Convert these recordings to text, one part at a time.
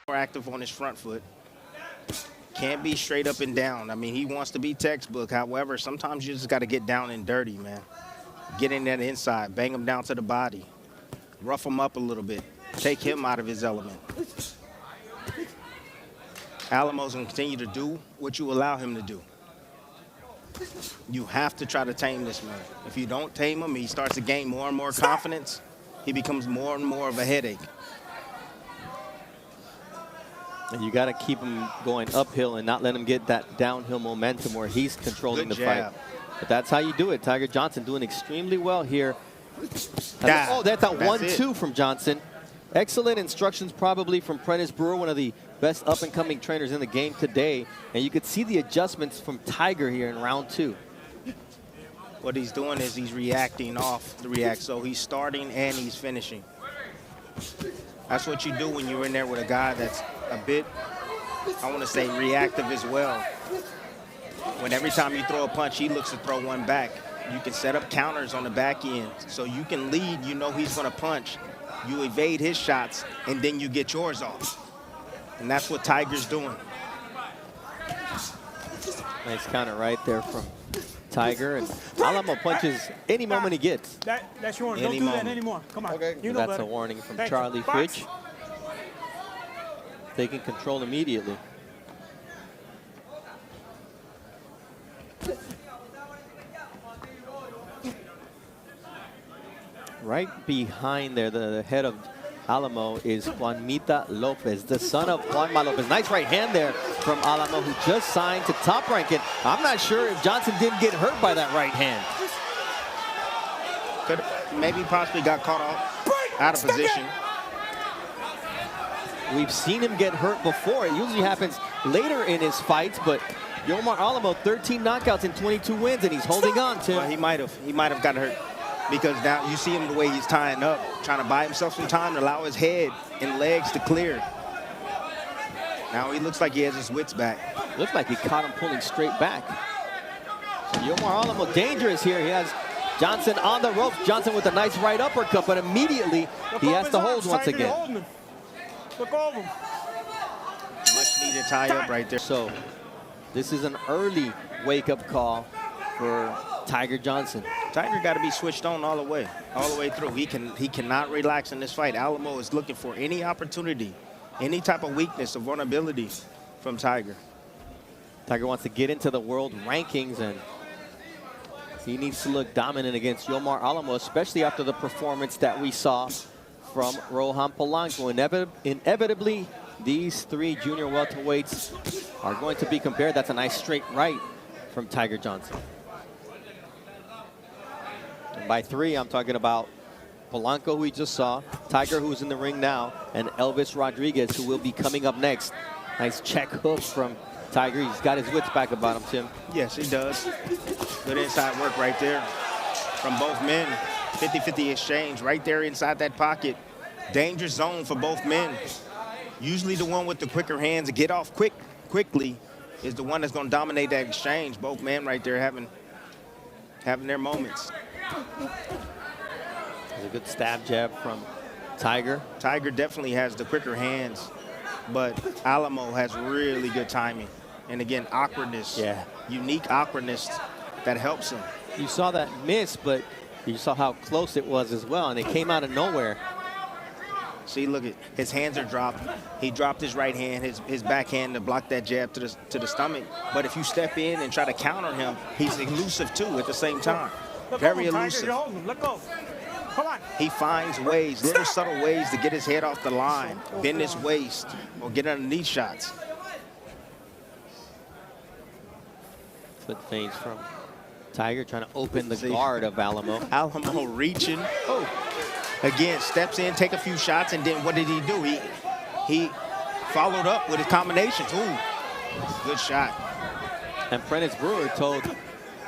more active on his front foot. Can't be straight up and down. I mean, he wants to be textbook. However, sometimes you just got to get down and dirty, man. Get in that inside, bang him down to the body, rough him up a little bit, take him out of his element. Alamo's going to continue to do what you allow him to do. You have to try to tame this man. If you don't tame him, he starts to gain more and more confidence. He becomes more and more of a headache. And you got to keep him going uphill and not let him get that downhill momentum where he's controlling the fight. But that's how you do it. Tiger Johnson doing extremely well here. Oh, that's a 1-2 from Johnson. Excellent instructions probably from Prentice Brewer, one of the best up-and-coming trainers in the game today. And you could see the adjustments from Tiger here in round 2. What he's doing is he's reacting off the react. So he's starting and he's finishing. That's what you do when you're in there with a guy that's a bit, I want to say, reactive as well. When every time you throw a punch, he looks to throw one back. You can set up counters on the back end. So you can lead, you know he's going to punch. You evade his shots, and then you get yours off. And that's what Tiger's doing. Nice counter right there from Tiger. And Alamo punches any moment he gets. That's your warning. Don't do that anymore. Come on. Okay. You know that's better. A warning from Charlie Fitch. Taking control immediately. Right behind there, the head of Alamo is Juanmita Lopez, the son of Juanma Lopez. Nice right hand there from Alamo, who just signed to Top Rank. And I'm not sure if Johnson didn't get hurt by that right hand. Could maybe possibly got caught off out of position. We've seen him get hurt before. It usually happens later in his fights, but Yomar Alamo, 13 knockouts and 22 wins, and he's holding on to. Well, he might have gotten hurt. Because now you see him the way he's tying up, trying to buy himself some time to allow his head and legs to clear. Now he looks like he has his wits back. Looks like he caught him pulling straight back. Yomar Alamo dangerous here. He has Johnson on the ropes. Johnson with a nice right uppercut, but immediately he has to hold once again. Look over. Much needed tie up right there. So this is an early wake-up call for Tiger Johnson. Tiger got to be switched on all the way through. He cannot relax in this fight. Alamo is looking for any opportunity, any type of weakness or vulnerability from Tiger. Tiger wants to get into the world rankings, and he needs to look dominant against Yomar Alamo, especially after the performance that we saw from Rohan Polanco. Inevitably, these three junior welterweights are going to be compared. That's a nice straight right from Tiger Johnson. And by three, I'm talking about Polanco, who we just saw, Tiger, who's in the ring now, and Elvis Rodriguez, who will be coming up next. Nice check hook from Tiger. He's got his wits back about him, Tim. Yes, he does. Good inside work right there from both men. 50-50 exchange right there inside that pocket. Dangerous zone for both men. Usually the one with the quicker hands to get off quickly is the one that's going to dominate that exchange. Both men right there having their moments. There's a good stab jab from Tiger. Tiger definitely has the quicker hands, but Alamo has really good timing. And again, awkwardness, unique awkwardness that helps him. You saw that miss, but you saw how close it was as well, and it came out of nowhere. See, look at his hands are dropped. He dropped his right hand, his backhand to block that jab to the stomach. But if you step in and try to counter him, he's elusive too at the same time. Very elusive. Let go. Come on. He finds ways, little subtle ways to get his head off the line, bend his waist, or get underneath shots. Foot feints from Tiger, trying to open the guard of Alamo. Alamo reaching. Again, steps in, take a few shots, and then what did he do? He followed up with his combinations. Ooh, good shot. And Prentice Brewer told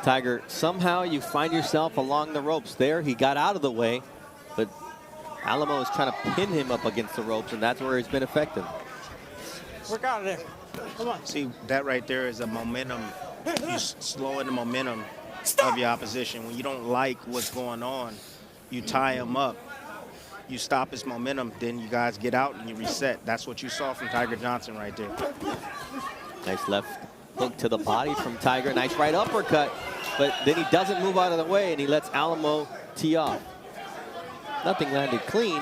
Tiger, somehow you find yourself along the ropes there. He got out of the way, but Alamo is trying to pin him up against the ropes, and that's where he's been effective. Work out of there. Come on. See, that right there is a momentum. You're slowing the momentum of your opposition. When you don't like what's going on, you tie them up. you stop his momentum, then you guys get out and you reset. That's what you saw from Tiger Johnson right there. Nice left hook to the body from Tiger. Nice right uppercut. But then he doesn't move out of the way, and he lets Alamo tee off. Nothing landed clean.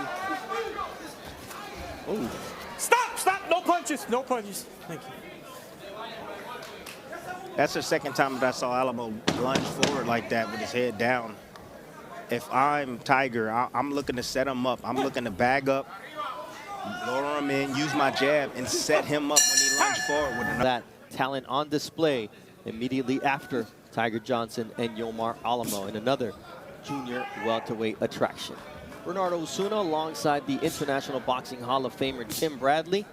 Ooh. Stop! No punches. No punches. Thank you. That's the second time that I saw Alamo lunge forward like that with his head down. If I'm Tiger, I'm looking to set him up. I'm looking to bag up, lower him in, use my jab, and set him up when he lunged forward with another. That talent on display immediately after Tiger Johnson and Yomar Alamo in another junior welterweight attraction. Bernardo Osuna alongside the International Boxing Hall of Famer Tim Bradley.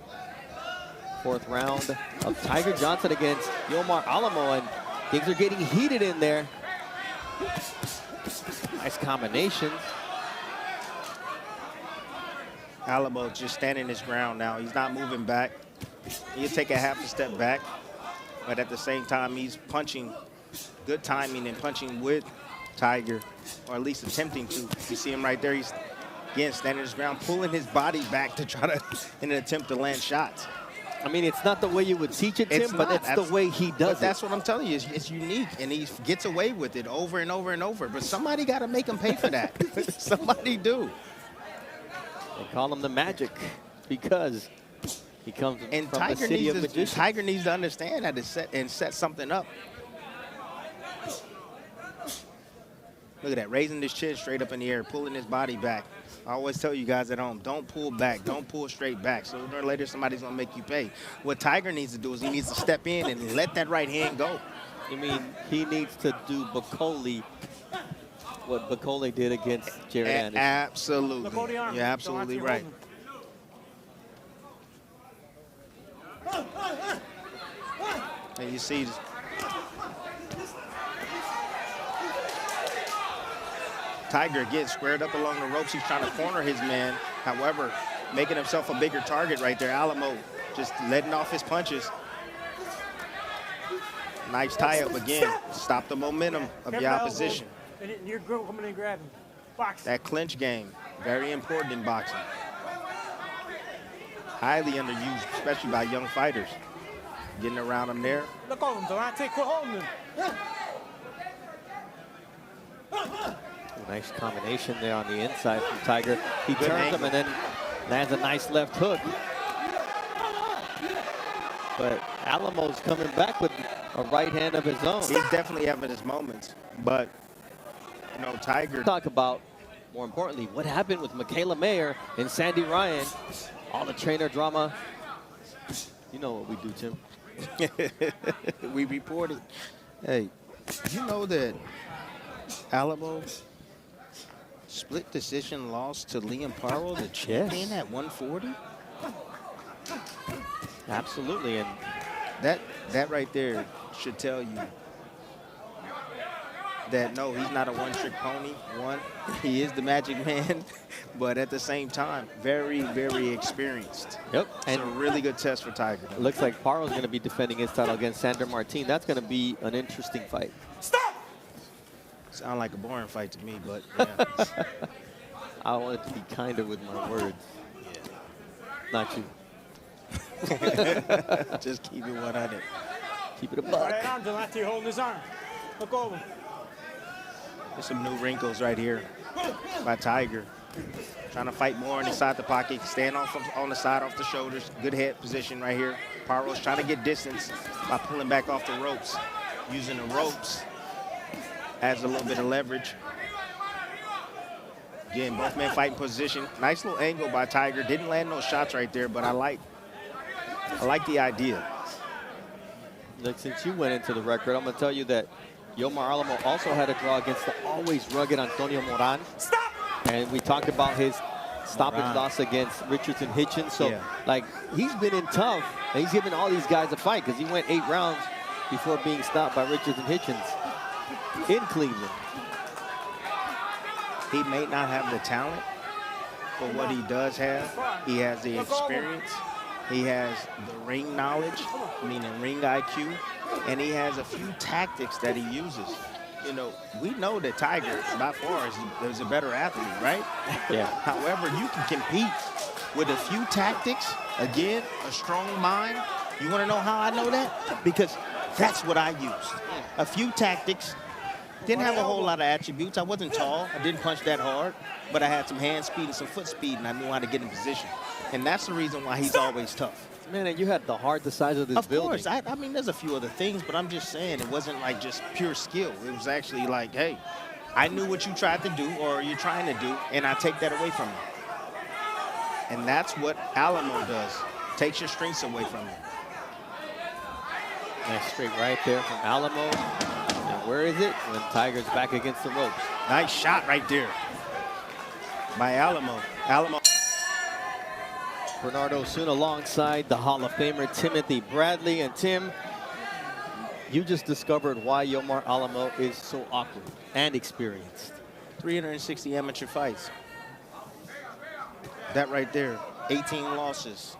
Fourth round of Tiger Johnson against Yomar Alamo, and things are getting heated in there. Nice combination. Alamo just standing his ground now. He's not moving back. He'll take a half a step back, but at the same time, he's punching. Good timing and punching with Tiger, or at least attempting to. You see him right there. He's, again, standing his ground, pulling his body back to try to, in an attempt to land shots. I mean, it's not the way you would teach it, Tim, but it's the way he does it. That's what I'm telling you. It's unique, and he gets away with it over and over and over. But somebody got to make him pay for that. Somebody do. They call him the Magic because he comes and from the city of magicians. Tiger needs to understand how to set something up. Look at that, raising his chin straight up in the air, pulling his body back. I always tell you guys at home, don't pull back, don't pull straight back. Sooner or later, somebody's gonna make you pay. What Tiger needs to do is he needs to step in and let that right hand go. I mean, he needs to do Bacoli, what Bacoli did against Jared Anderson. Absolutely, you're absolutely right. And you see, Tiger again squared up along the ropes. He's trying to corner his man. However, making himself a bigger target right there. Alamo just letting off his punches. Nice tie-up again. Stop the momentum of the opposition. And you're coming and grabbing. Box. That clinch game, very important in boxing. Highly underused, especially by young fighters. Getting around him there. Look on him, Delonte. Quit holding him. Nice combination there on the inside from Tiger. He turns him and then lands a nice left hook. But Alamo's coming back with a right hand of his own. He's definitely having his moments, but you know, Tiger. Talk about, more importantly, what happened with Michaela Mayer and Sandy Ryan. All the trainer drama. You know what we do, Tim. We reported. Hey, you know that Alamo split decision loss to Liam Paro, the champion, at 140? Absolutely, and that right there should tell you that no, he's not a one-trick pony. One, he is the Magic Man, but at the same time, very, very experienced. Yep, and a really good test for Tiger. It looks like Paro's going to be defending his title against Sandor Martin. That's going to be an interesting fight. Stop! Sound like a boring fight to me, but yeah. I wanted to be kinder with my words. Yeah. Not you. Just keep it 100. Keep it a buck. Right arm, Delonte, holding his arm. Look over. There's some new wrinkles right here by Tiger. Trying to fight more inside the pocket, stand off on the side, off the shoulders. Good head position right here. Paro's trying to get distance by pulling back off the ropes, using the ropes as a little bit of leverage. Again, both men fighting position. Nice little angle by Tiger. Didn't land no shots right there, but I like the idea. Look, since you went into the record, I'm going to tell you that Yomar Alamo also had a draw against the always rugged Antonio Moran. Stop! And we talked about his stoppage loss against Richardson Hitchens. So, like, he's been in tough, and he's given all these guys a fight because he went 8 rounds before being stopped by Richardson Hitchens in Cleveland. He may not have the talent, but what he does have, he has the experience, he has the ring knowledge, meaning ring IQ, and he has a few tactics that he uses. you know, we know that Tiger, by far, is a better athlete, right? Yeah. However, you can compete with a few tactics. Again, a strong mind. You want to know how I know that? Because that's what I used. A few tactics. Didn't have a whole lot of attributes. I wasn't tall. I didn't punch that hard. But I had some hand speed and some foot speed, and I knew how to get in position. And that's the reason why he's always tough. Man, and you had the heart the size of this building. Of course. I mean, there's a few other things, but I'm just saying it wasn't like just pure skill. It was actually like, hey, I knew what you tried to do or you're trying to do, and I take that away from you. And that's what Alamo does. Takes your strengths away from you. Nice straight right there from Alamo. And where is it? When Tiger's back against the ropes. Nice shot right there by Alamo. Alamo. Bernardo soon alongside the Hall of Famer Timothy Bradley. And Tim, you just discovered why Yomar Alamo is so awkward and experienced. 360 amateur fights. That right there, 18 losses.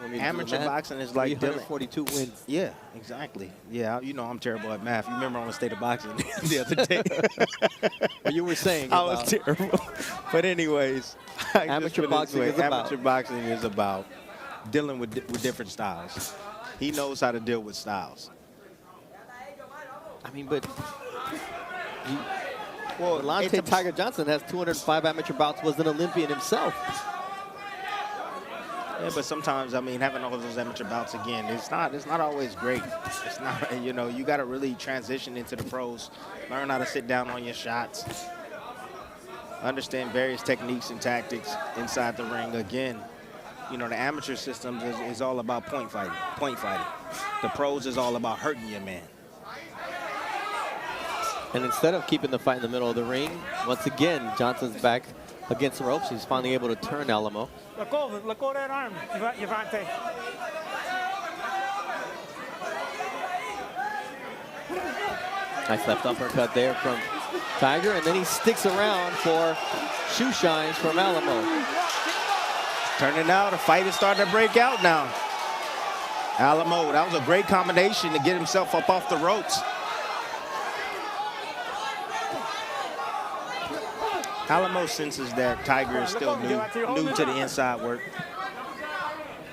Amateur boxing is like 342 wins. Yeah, exactly. Yeah, you know I'm terrible at math. You remember on the State of Boxing the other day? What you were saying I was terrible. But anyways, amateur boxing is about dealing with different styles. He knows how to deal with styles. I mean, but Delonte Tiger Johnson has 205 amateur bouts, was an Olympian himself. Yeah, but sometimes, I mean, having all those amateur bouts again, it's not always great. It's not, you know, you got to really transition into the pros, learn how to sit down on your shots, understand various techniques and tactics inside the ring. Again, you know, the amateur system is all about point fighting. The pros is all about hurting your man. And instead of keeping the fight in the middle of the ring, once again, Johnson's back against the ropes. He's finally able to turn Alamo. Let go of that arm, Yvante. Nice left uppercut there from Tiger, and then he sticks around for shoe shines from Alamo. Turning out, a fight is starting to break out now. Alamo, that was a great combination to get himself up off the ropes. Alamo senses that Tiger is still new to the inside work.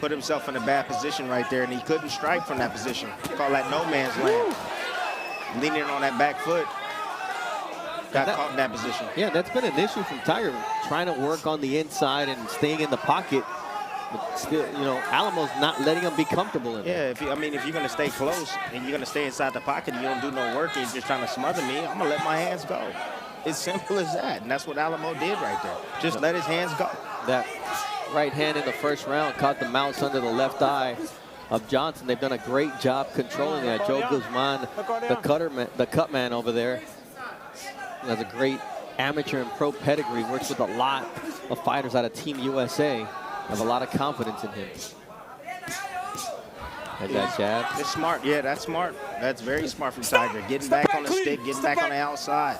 Put himself in a bad position right there, and he couldn't strike from that position. Call that no man's land. Leaning on that back foot. Got caught in that position. Yeah, that's been an issue from Tiger, trying to work on the inside and staying in the pocket. But still, you know, Alamo's not letting him be comfortable in there. Yeah, if you're going to stay close and you're going to stay inside the pocket and you don't do no work and you're just trying to smother me, I'm going to let my hands go. It's simple as that, and that's what Alamo did right there. Just let his hands go. That right hand in the first round caught the mouse under the left eye of Johnson. They've done a great job controlling that. Joe Guzman, the cut man over there, has a great amateur and pro pedigree, works with a lot of fighters out of Team USA. Have a lot of confidence in him. There's that jab. It's smart. Yeah, that's smart. That's very smart from Tiger. Getting back on the stick, getting back on the outside.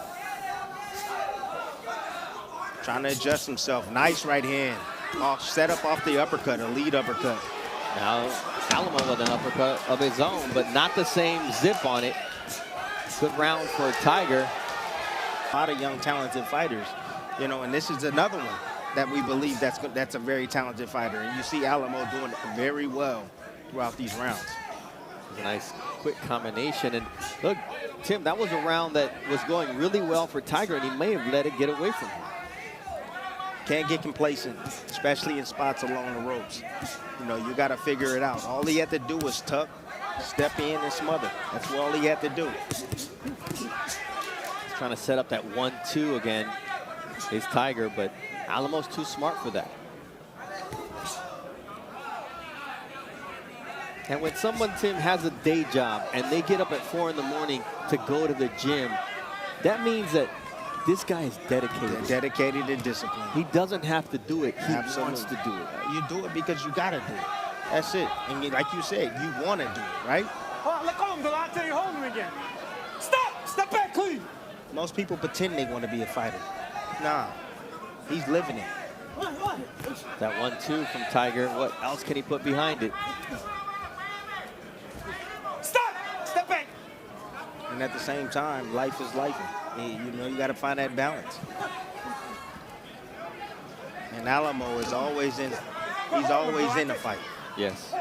Trying to adjust himself. Nice right hand. Set up off the uppercut, a lead uppercut. Now, Alamo with an uppercut of his own, but not the same zip on it. Good round for Tiger. A lot of young, talented fighters, you know, and this is another one that we believe that's a very talented fighter. And you see Alamo doing very well throughout these rounds. A nice, quick combination. And look, Tim, that was a round that was going really well for Tiger, and he may have let it get away from him. Can't get complacent, especially in spots along the ropes. You know, you got to figure it out. All he had to do was tuck, step in, and smother. That's all he had to do. He's trying to set up that 1-2 again, is Tiger, but Alamo's too smart for that. And when someone, Tim, has a day job and they get up at 4 in the morning to go to the gym, that means that this guy is dedicated. Dedicated and disciplined. He doesn't have to do it. He Absolutely. wants to do it. You do it because you got to do it. That's it. And like you said, you want to do it, right? Oh, let go of him, Delonte. You're holding him again. Stop! Step back, clean. Most people pretend they want to be a fighter. Nah, he's living it. That 1-2 from Tiger, what else can he put behind it? Stop! Step back. And and at the same time, life is life. You know, you got to find that balance. And Alamo is always in. He's always in the fight. Yes.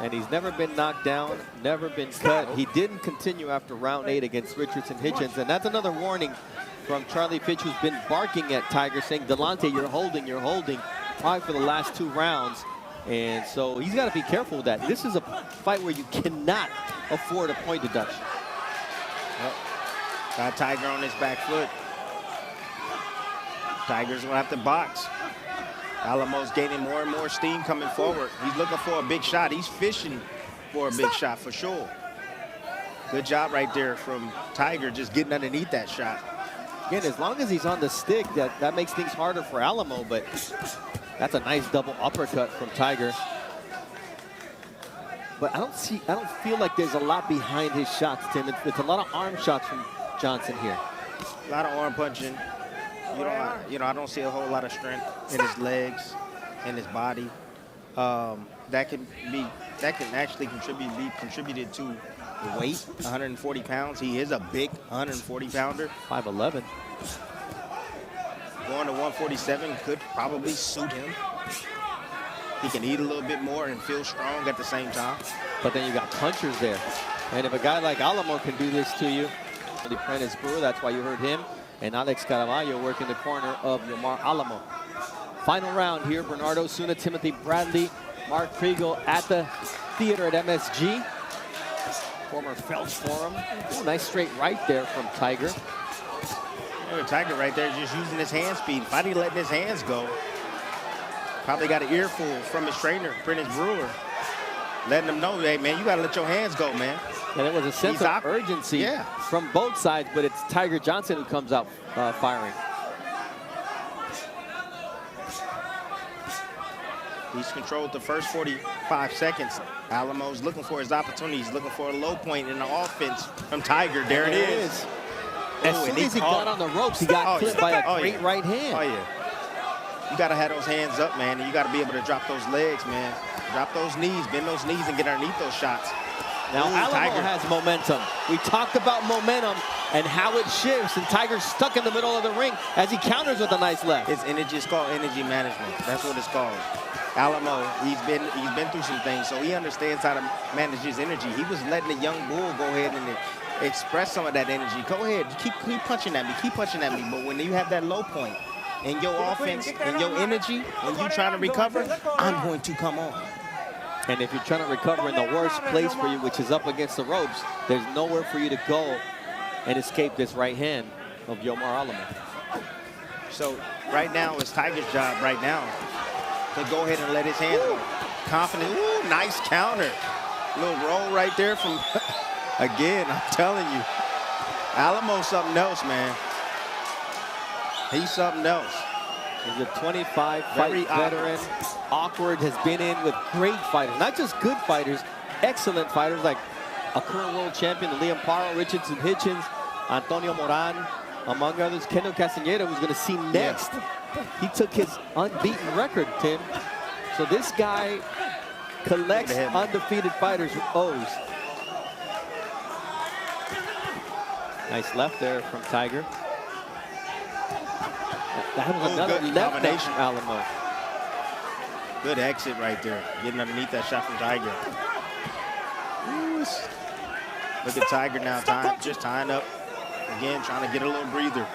And he's never been knocked down, never been cut. He didn't continue after round 8 against Richardson Hitchens. And that's another warning from Charlie Fitch, who's been barking at Tiger, saying, Delonte, you're holding, probably for the last 2 rounds. And so he's got to be careful with that. This is a fight where you cannot afford a point deduction. Yep. Got Tiger on his back foot. Tiger's gonna have to box. Alamo's gaining more and more steam coming forward. He's looking for a big shot. He's fishing for a big shot for sure. Good job right there from Tiger, just getting underneath that shot. Again, as long as he's on the stick, that makes things harder for Alamo, but that's a nice double uppercut from Tiger. But I don't feel like there's a lot behind his shots, Tim. It's a lot of arm shots from Johnson here. A lot of arm punching. I don't see a whole lot of strength in his legs, in his body. That can actually be contributed to the weight, 140 pounds. He is a big 140 pounder. 5'11". Going to 147 could probably suit him. He can eat a little bit more and feel strong at the same time. But then you got punchers there. And if a guy like Alamo can do this to you, the Prentice Brewer, that's why you heard him. And Alex Caraballo working the corner of Yomar Alamo. Final round here, Bernardo Suna, Timothy Bradley, Mark Kriegel at the theater at MSG. Former Phelps Forum. Ooh, nice straight right there from Tiger. Tiger right there just using his hand speed. Finally letting his hands go. Probably got an earful from his trainer, Prentice Brewer. Letting him know, hey, man, you got to let your hands go, man. And it was a sense of urgency from both sides, but it's Tiger Johnson who comes out firing. He's controlled the first 45 seconds. Alamo's looking for his opportunity. He's looking for a low point in the offense from Tiger. There it is. As soon as he got on the ropes, he got clipped by a great right hand. Oh, yeah. You got to have those hands up, man, and you got to be able to drop those legs, man. Drop those knees, bend those knees, and get underneath those shots. Now, Alamo has momentum. We talked about momentum and how it shifts, and Tiger's stuck in the middle of the ring as he counters with a nice left. It's energy. It's called energy management. That's what it's called. Alamo, he's been through some things, so he understands how to manage his energy. He was letting the young bull go ahead and express some of that energy. Go ahead, keep punching at me, keep punching at me. But when you have that low point in your offense and your energy, when you're trying to recover, I'm going to come on. And if you're trying to recover in the worst place for you, which is up against the ropes, there's nowhere for you to go and escape this right hand of Yomar Alamo. So right now, it's Tiger's job right now to go ahead and let his hands go. Confident, ooh, nice counter. Little roll right there from, again, I'm telling you, Alamo's something else, man. He's something else. He's a 25-fight veteran. Awkward, has been in with great fighters, not just good fighters, excellent fighters like a current world champion, Liam Paro, Richardson Hitchens, Antonio Moran, among others. Kendo Castaneda, who's going to see next. He took his unbeaten record, Tim. So this guy collects undefeated fighters with O's. Nice left there from Tiger. That was another left combination. Alamo. Good exit right there. Getting underneath that shot from Tiger. Look at Tiger now, just tying up. Again, trying to get a little breather.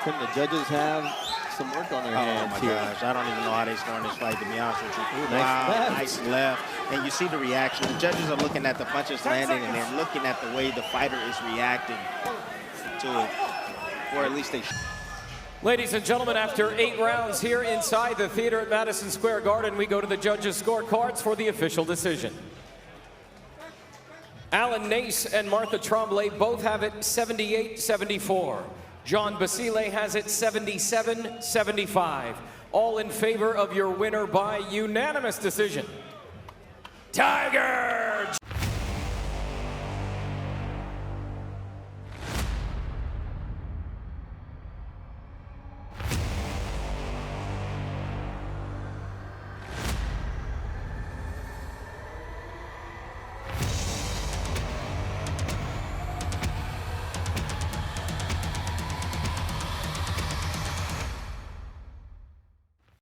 Tim, the judges have some work on their hands here. Oh my gosh, I don't even know how they're scoring this fight, to be honest with you. Nice left. And you see the reaction. The judges are looking at the punches landing, and they're looking at the way the fighter is reacting to it. Or at least they should. Ladies and gentlemen, after 8 rounds here inside the theater at Madison Square Garden, we go to the judges' scorecards for the official decision. Alan Nace and Martha Tremblay both have it 78-74. John Basile has it 77-75. All in favor of your winner by unanimous decision, Tiger!